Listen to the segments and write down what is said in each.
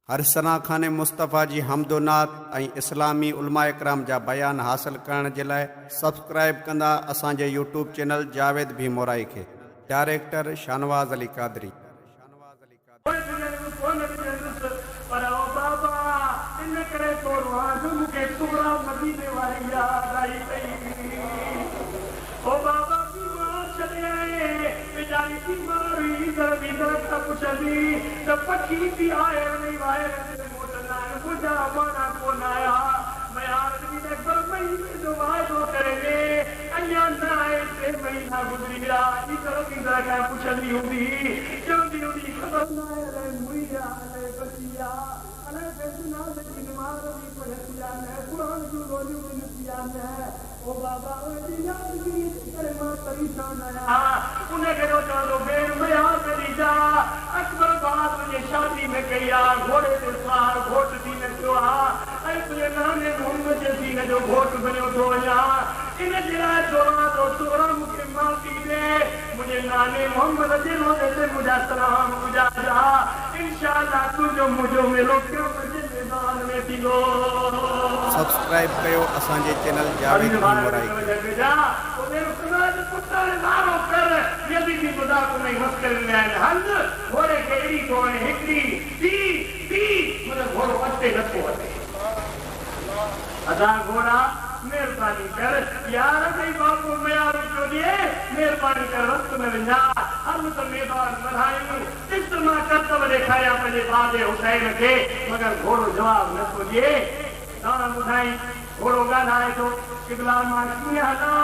हर सना खाने मुस्तफ़ा जी हमदोनात ऐं इस्लामी उलमा इकराम जा बयान हासिल करण जे लाइ सब्सक्राइब कंदा असांजे यूट्यूब चैनल जावेद भी मोराई खे। डायरेक्टर शानवाज़ अली कादरी। शादी में कई घोड़े से सवार घोट थी नचो नाने मोहम्मद जैसी ने जो घोट बनो थो वञा इन जे लाइ चवां थो तोरा मूंखे माफ़ी दे मुंहिंजे नाने मोहम्मद जे रोज़े ते मुंहिंजा सलाम गुज़ारिजा इंशाअल्लाह तुंहिंजो मुंहिंजो मेलो क़यामत जे मैदान में थींदो। सब्सक्राइब कयो असांजे चैनल जावेद भी मोराई घोड़ा मेहरबानी कर यार बापू मेहरबानी कर वक्त में विझा हम तो मैदान बढ़ायूं इस्तेमाल करतब ॾेखारिया पंहिंजे बाबे हुसैन खे मगर घोड़ो जवाब नथो ॾिए। तव्हां ॿुधाई घोड़ो ॻाल्हाए थो किबला मां कीअं हलां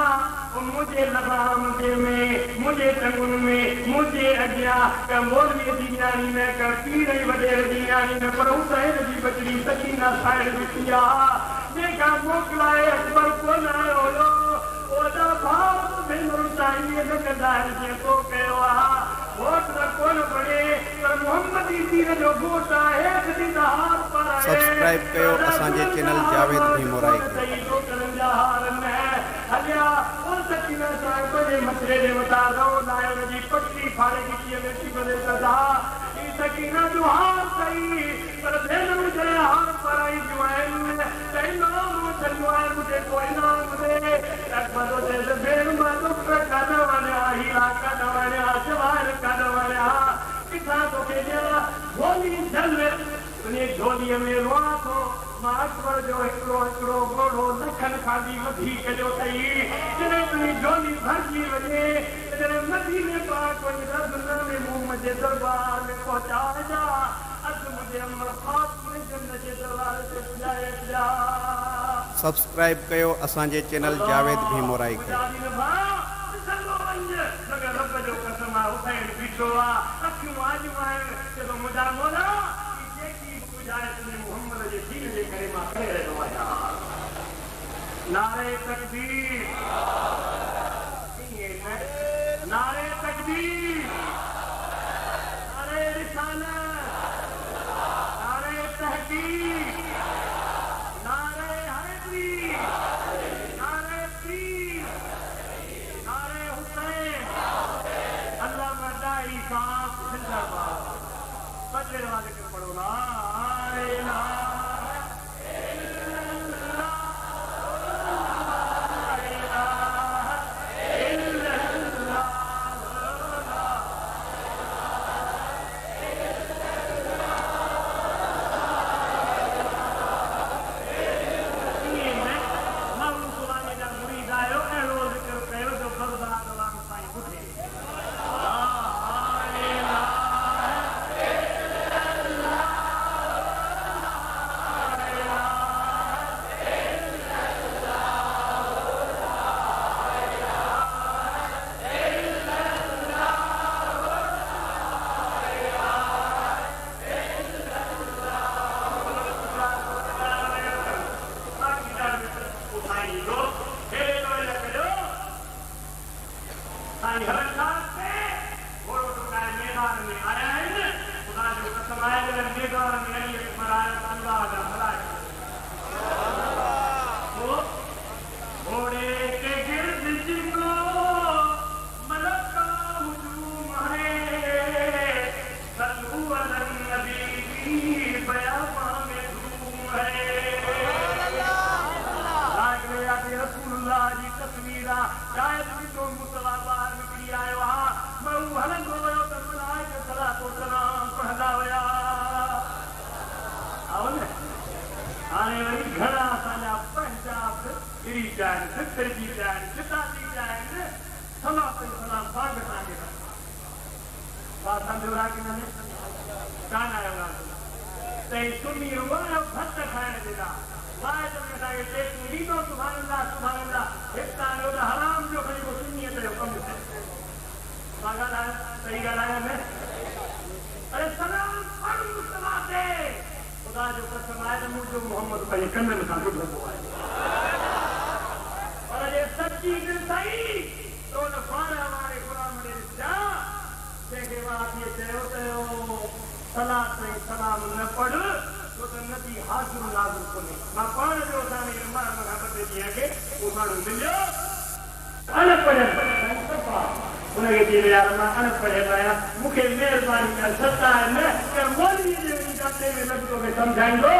मुंहिंजे लगाम में मुंहिंजे टंगुनि में मुंहिंजे अॻियां क मोरनीअ जी न्याणी में क पीर जी वॾेर जी न्याणी में पर हुसैन जी बचड़ी सकीना साइड ॾिठी आहे जेका मोकिलाए अकबर कोन आयो हुयो ओॾा भाउ भेनरूं साईं गदार जेको कयो आहे वोट त कोन पड़े पर मोहम्मदी दीन जो घोट आहे सब्सक्राइब कयो असांजे चैनल जावेद भी मोराई खे। हलिया सकीना साहिब जे मसले जे मुताबिक़ नायक जी पट्टी फाड़े ॾिठी में थी वञे सदा सकीना जो हार कई पर भेनरूं जे हार पराई जूं आहिनि त इनाम वठंदो आहे मुंहिंजे को इनाम दे अकबर जे भेण मां दुख कढ वञा हीरा कढ वञा जवाहर कढ वञा किथां तोखे ॾियां झोली झल तुंहिंजे झोलीअ में रोआ थो मां अकबर जो हिकिड़ो घोड़ो लखनि खां बि वधीक जो अथई जॾहिं तुंहिंजी झोली भरिजी वञे जॾहिं मदीने पाक वञी रज़नाने मोहम्मद जे दरबार में पहुचाइजा अॼु मुंहिंजे अमर ख़ात्मे जन्नत जे दरबार ते पुॼाए पिया। सब्सक्राइब कयो असांजे चैनल जावेद भी मोराई खे। मगर रब जो कसम आहे हुसैन बीठो आहे अखियूं आजियूं आहिनि चयो मुंहिंजा मौला जेकी पुॼाए तुंहिंजे मोहम्मद जे दीन जे करे मां करे रहियो आहियां। नारे तकबीर नारे तकबीर नारे रिसालत नारे तहकीक नारे हैदरी नारे पीर नारे हुसैन अल्लाह मदाई साहब जिंदाबाद बदले वाले के पढ़ो ला इलाहा बयाबां में धूम है लागे आदि रसूलुल्लाह जी तस्वीरा शायद भी तो मुस्तफा बाहर निकली आयो हा मैं हलंदो वियो त मलाइक सलातो सलाम पढ़ंदा हुया आओ न हाणे वरी घणा असांजा पंजाब गिरी जान सितरजी जान चिताजी जान सलातो सलाम स्वागत आहे बात समझो कि न कान आयो ना ते सुन्नी रुवायो भत खाइण देदा वाह जब मैं के लीडो सुभान अल्लाह हितानो हराम जो खणी को सुन्नी ते हुकम है पागल है सही गल है मैं अरे सलाम पढ़ मुस्तफा दे खुदा जो कसम है मुझे मोहम्मद भाई कन्ने में काट दो और ये सच्ची दिल सही तो न फारा हमारे कुरान में जा के बाद ये देवते सलात सलाम न पढ़ तो नबी हाजिर नाज़िर कोने मां पाण जो साने मां खबर दी है के वो माण्हू मिलियो अनपढ़ सफ़ा उनके दिए यार मां अनपढ़ आया मूंखे महिरबानी कर सत्ता है न कि मौलवी जे काटे में लगो के समझाइंदो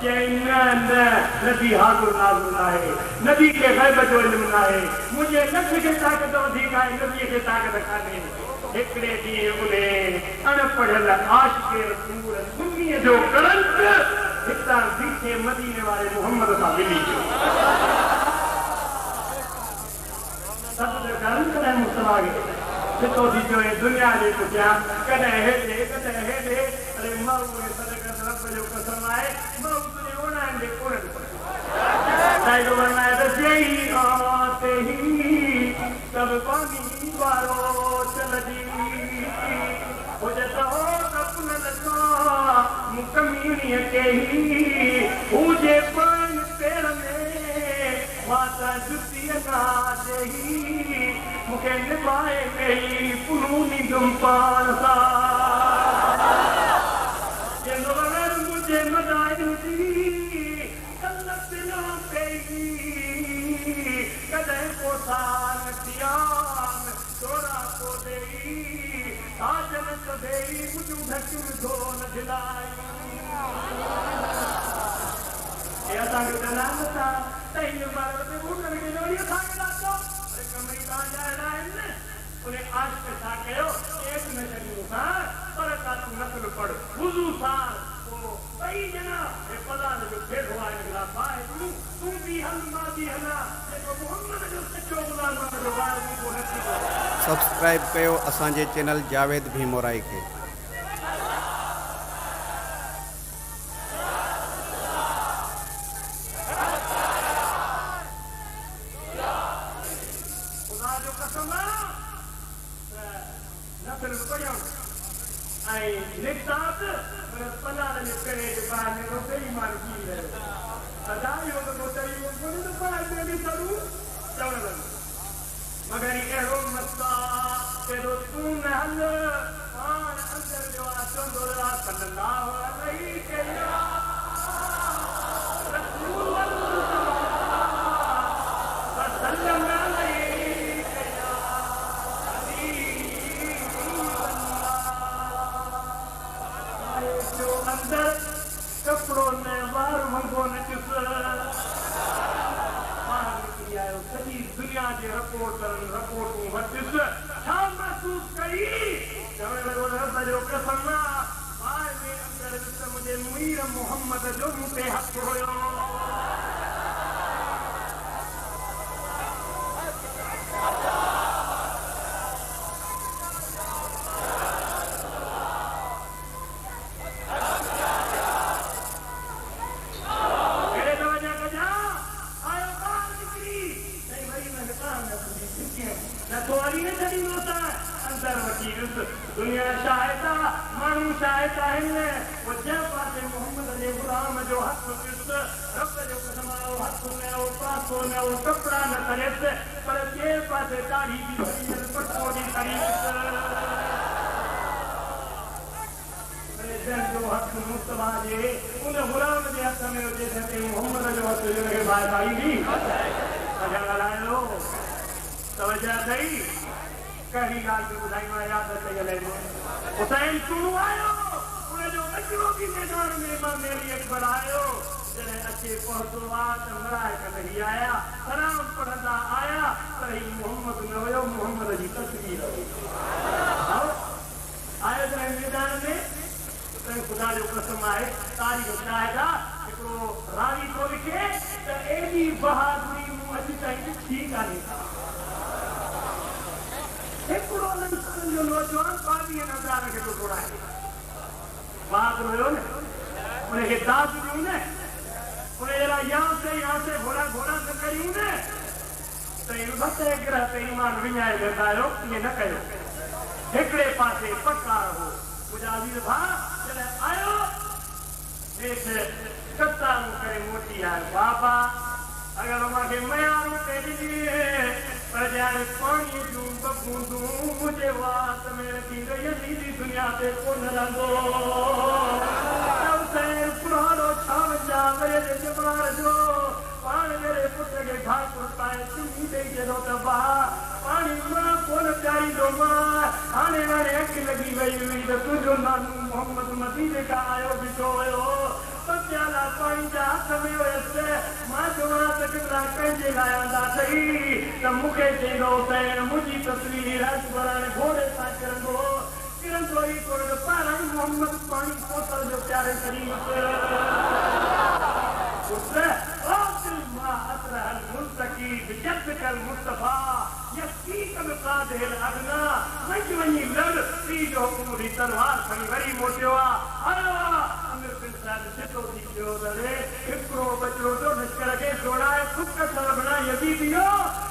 कि न नबी हाजिर नाज़िर है नबी के गैब जो इल्म है मुझे लख के ताकत अधिक है नबी के ताकत काने एकड़े दी उने अनपढ़ल आशिक़ रसूल सुन्नी जो करंट हितां बीठे मदीने वाले मोहम्मद सां मिली सब करंट है मुस्तफा के जितो दी जो दुनिया जे पुठियां कदे हेडे अरे मां ने सदका रब जो कसम आहे मां तुने ओना दे कोन ताई जो वरना है जई आते ही सब पानी वारो चलदी हो जाता हो अपना लगा मुकमीनी के ही मुझे पान पेड़ में माता जुती ना देही मुखे निभाए गई पुनूनी दुम्पान सा ये नवर मुझे मदाई दी कल्लत ना पेगी कदे को सान दियान तोरा को देई आजन तो देई मुझू ढक्कुर धोन दिलाई ये तांग नाम ता तैन मारो ते उठन के जोड़ी थांगला तो अरे कमई का जाना है उन्हें आज के साथ कहो एक में जरूर था पर का तू नस्ल पढ़ वुजू सार तो कई जना ये पता न जो फिर हुआ है मेरा भाई तू भी हम मादी है ना देखो मोहम्मद जो सच्चो गुलाम जो बात को नसीब सब्सक्राइब कयो असांजे चैनल जावेद भीमोराई के मगर ये मस्ता के दो तू महल और अंदर जो आसन दोला सल्लल्लाहु अलैहि जो अंदर कपड़ों में बार मंगो ने किस सॼी दुनिया जे रिपोर्टूं वटिस छा महसूस कई चवण लॻो रब जो कसम ॿार जे अंदर विच मुंहिंजे मीर मोहम्मद जो मूं ते हक़ हुयो दुनिया शायदा मानू शायदा है वो जब पासे मोहम्मद ने गुलाम जो हक किस रब जो कसमाओ हक में वो पासो ने वो कपड़ा न करे पर के पासे दाढ़ी भी भरी पटोरी खरीद जो हक मुस्तफा जे उन गुलाम जे हक में जे मोहम्मद जो हक जो के बात आई नी अगर लायो तवज्जो कई कहीं गाल में बुधाई में याद रखे गले हुसैन सुनो आयो उन्हें जो अजरो की मैदान में इमाम पहुंचो त मलाइका नहीं आया सलाम पढ़ंदा आया पर ही मोहम्मद न हुयो मोहम्मद जी तस्वीर हुई आयो जॾहिं मैदान में त खुदा जो कसम आहे तारीख़ शायद हिकिड़ो रावी थो लिखे त एॾी बहादुरी मूं अॼु ताईं ॾिठी कान्हे का हिकिड़ो जो नौजवान 22,000 खे थो घुराए बहादुर हुयो न उनखे दाद ॾियूं न उन जहिड़ा यहाँ से घोड़ा न करियूं न त बसे ग्रह ते ईमान विञाए वेंदा आहियो ईअं न कयो हिकिड़े पासे पक्का रहो मुंहिंजा वीर भाउ जॾहिं आयो हेठि कतारूं करे मोटी आयो बाबा अगरि मूंखे मयारूं ते ॾिनी पर ॼाणे पाणीअ जूं बूंदूं मुंहिंजे वात में रखी यज़ीदी दुनिया ते कोन रहंदो पुराणो 56 वरे जे जमार जो पाण मेरे पुट खे ठाकुर पाए चुनी ॾेई जॾो त पाणी मां कोन चाहींदो मां हाणे अखि लॻी वई हुई त तुंहिंजो नालो मोहम्मद मदीने खां आयो बीठो हुयो प्याला पाणी जा हथ में हुयसि मां चवां त किथां कंहिंजे लाइ आंदा अथई त मूंखे चईंदो त मुंहिंजी तस्वीर घोड़े सां किरंदो ई कोन पाण मोहम्मद पाणी पोतल जो प्यारे शरीफ़ मुस्तफा तलवार खणी वरी मोटियो हिकिड़ो बचड़ो जो लश्कर खे जोड़ाए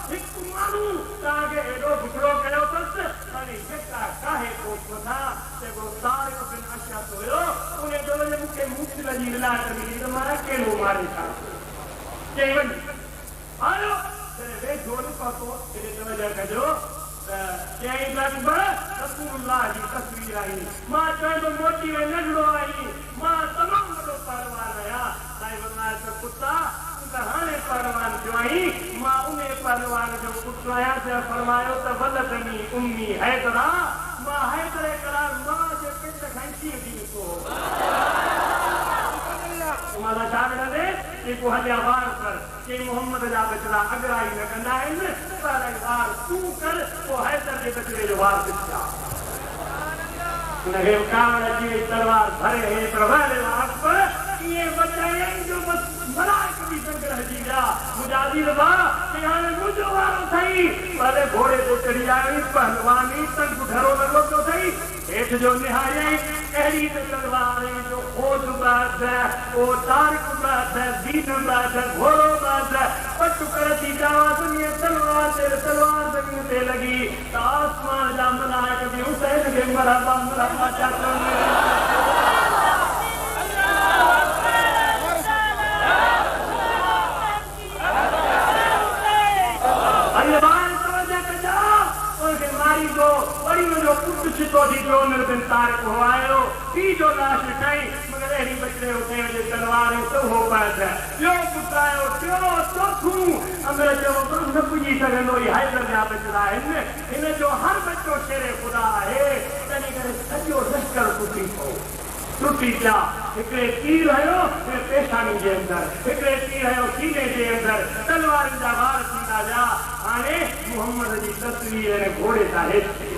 हिकु माण्हू तव्हांखे एॾो बिगड़ो कयो अथसि हाणे जेका काहे कोठा जेको तारिक बिन अशरफ हुयो उन जो मूंखे मुश्किल जी इलाज मिली त मां अकेलो मारे छा चई वञ आयो जॾहिं वेठो न पहुतो हेॾे तवजो कजो चई रसूलुल्लाह जी तस्वीर आई मां चयो मोटी में नंढड़ो आई मां तमामु वॾो पहलवान आहियां साईं फरमायो त पुता हाणे पहलवान जो आई मां उन पहलवान जो पुटु आहियां त फरमायो त वलदनी उम्मी हैदरा मां हैदर करार मां जे पेट खां कीअं थी निकितो मां छा मिलंदे जेको हलिया वार कर के मोहम्मद जा बचड़ा अगराई न कंदा आहिनि पर वार तूं कर पोइ हैदर जे बचड़े जो वार ॾिसा उनखे कावड़ जी तलवार भरे हे प्रभाले वार पर कीअं बचाइनि जो बसि मलाइक बि संग्रह जी विया मुंहिंजा वीर भाउ हाणे मुंहिंजो वारो अथई भले घोड़े ते चढ़ी आई पहलवानी तंग ढरो लॻो थो अथई हेठि जो निहारियई अहिड़ी त तलवार जो खोज बात ओ तारिक बात दीन बात घोड़ो बात पट कर थी जावा दुनिया तलवार ज़मीन ते लॻी त आसमान जा मलाइक बि हुसैन खे मरहबा मरहबा था चवनि लाश कई मगर अहिड़ी बचड़े उठे वञे तलवार तो हो पाए ॿियो पुटायो टियों चौथूं अमर चयो न पुॼी सघंदो ई हैदर जा बचड़ा आहिनि हिन जो हर बचो शेरे ख़ुदा आहे तंहिं करे सॼो लश्कर टुटी पिया हिकिड़े तीर हयो पेशानी जे अंदरि हिकिड़े तीर हयो सीने जे अंदरि तलवारनि जा वार थींदा विया हाणे मोहम्मद जी तस्वीर घोड़े सां हेठि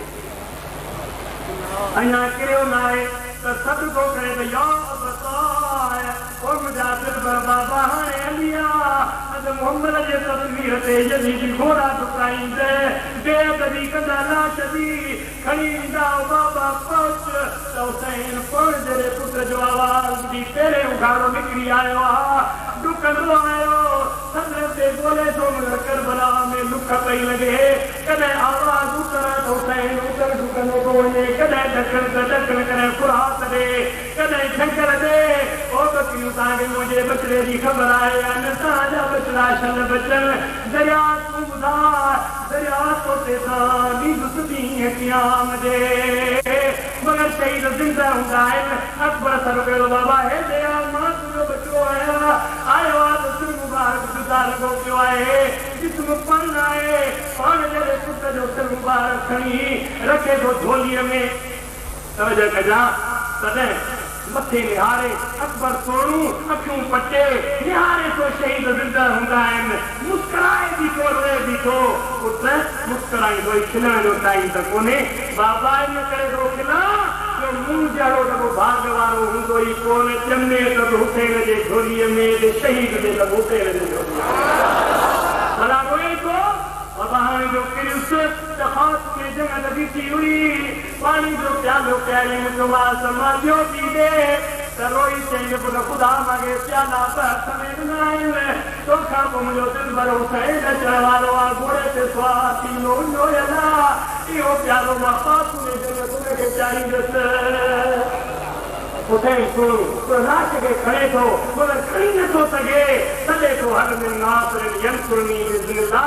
अञा किरियो न आहे त सदको करे त या बताए ओ मुंहिंजा दिलबर बाबा हाणे हली आ अॼु मोहम्मद जे तस्वीर ते यज़ीदी घोड़ा डुकाईंदे बेअदबी कंदा लाश जी खणी ईंदा बाबा पहुच त हुसैन पाण जहिड़े पुट जो आवाज़ ॿुधी पहिरें उघाड़ो निकिरी आयो आहे डुकंदो आयो संदर ते ॻोल्हे थो करबला में लुक पई लॻे कॾहिं आवाज़ उतर त हुसैन उतर डुकंदो थो वञे कॾहिं ॾकण त ॾकण करे फुरात ॾे कॾहिं झंकर ॾे ओ बकरियूं तव्हांखे मुंहिंजे बचड़े जी ख़बर आहे या न तव्हांजा बचड़ा छल बचनि दरिया तूं ॿुधाए दरिया तो ते ॾींहुं क़याम जे मगर शहीद ज़िंदा हूंदा आहिनि अकबर सर कयो बाबा हे दया मां तुंहिंजो बचड़ो आहियां आयो आहे त सिर मुबारक जुदा लॻो पियो आहे जिस्म पण आहे पाण जहिड़े पुट जो सिर मुबारक खणी रखे थो झोलीअ में तवजो कजां तॾहिं मथे निहारे अकबर सोनू अखियूं पटे निहारे तो शहीद ज़िंदा हूंदा आहिनि मुस्कराए बीठो रोए बीठो पुट मुस्कराईंदो ई खिलण जो टाइम त कोन्हे बाबा इन करे थो खिला जो मूं जहिड़ो दफ़ो भाग वारो हूंदो ई कोन ॼमे त हुसैन जे झोलीअ में शहीद जे त हुसैन जे झोलीअ भला रोए थो बाबा हाणे जो किरियुसि त ख़ासि में जंग लॻी थी हुई पाणी जो प्यालो प्यारी मुंहिंजो मां संभालियो थी ॾे त रोई चई पुट ख़ुदा मांगे प्याला ब हथ में ॾिना आहिनि तोखां पोइ मुंहिंजो दिलि भरो हुसैन अचण वारो आहे घोड़े ते सुवार थींदो हुयो अला इहो प्यालो मां ख़ासि में जंग तुंहिंजे खे चाहींदुसि हुसैन सुन रात खे खणे थो पर खणी नथो सघे तॾहिं थो हर में नासिर यंसुरनी बिज़िल्ला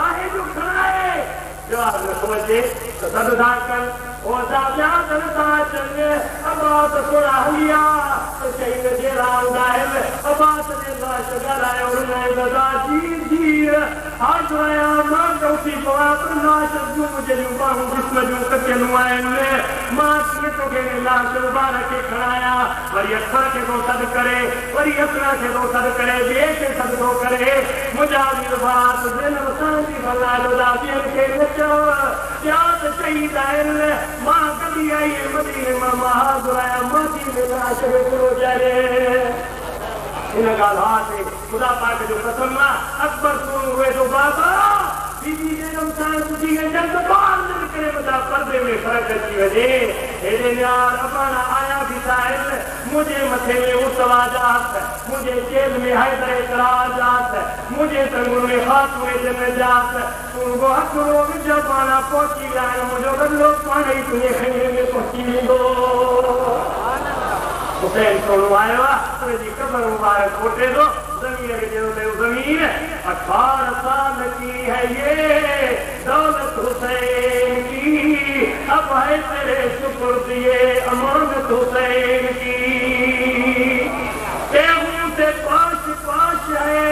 आहे जो खणाए जवाब नथो अचे त सॾु था कनि ओ दादा था अचनि अबास थोरा हली आहे त शहीद जहिड़ा हूंदा आहिनि अबास जे लाश ॻाल्हायो दादा जी जी हाथ आया मां चौथी पवां पर लाश जूं जहिड़ियूं बाहूं जिस्म जूं कटियलूं आहिनि मां कीअं तोखे लाश ॿार खे खणाया वरी अखर खे थो सॾु करे वरी असर खे थो सॾु करे ॿिए खे सॾु थो करे मुंहिंजा वीर भात दिल असांजी भलायो ॿियनि खे न चओ ॿिया त शहीद आहिनि मां कॾहिं आई मदीने मां महादुर आया माती में लाश वेठो ॼारे इन ॻाल्हि हा ते ख़ुदा पाक जो कसम आहे अकबर सोनू रोए थो बाबा बीबी बेगम सां ॿुधी जल्द ॿार न निकिरे मथां पर्दे में फ़र्क़ु अची वञे हेॾे न्यार अबाना आया बि था आहिनि मुंहिंजे मथे में उतवा जा हथ मुंहिंजे जेल में हैदर इकरार जा हथ मुंहिंजे टंगुनि में ख़ात्मे जन जा हथ तूं हथड़ो विझ पाणा पहुची विया आहिनि मुंहिंजो बदिलो पाण ई तुंहिंजे खीरे में पहुची वेंदो हुसैन सोनू आयो आहे हुनजी कबर मुबारक खोटे थो ज़मीन खे चयो अथई ज़मीन 18 साल की है ये दौलत हुसैन की अब है तेरे शुक्र दिए अमानत हुसैन की तेहूं से पाश पाश है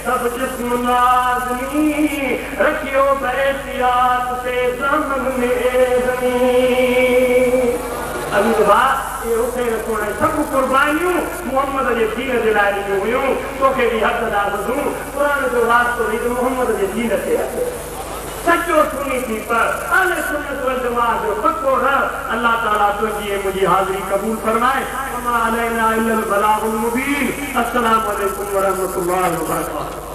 सब जिस्म लाज़मी रखियो बहतियात से ज़मन में ज़मीन अभी बात ये हुसैन सोने सब कुर्बानियों मोहम्मद जे दीन जे लाइ ॾिनियूं हुयूं तोखे बि हक़ अदा ॿुधूं क़ुरान जो वास्तो बि मोहम्मद जे दीन ते आहे सचो सुनी थी पर अहले सुन्नत वल जमात जो पक्को रह अल्लाह ताला तुंहिंजी मुंहिंजी हाज़िरी क़बूल फरमाए अमा अलैना इल्लल बलागुल मुबीन अस्सलामु अलैकुम व रहमतुल्लाहि व बरकातहू।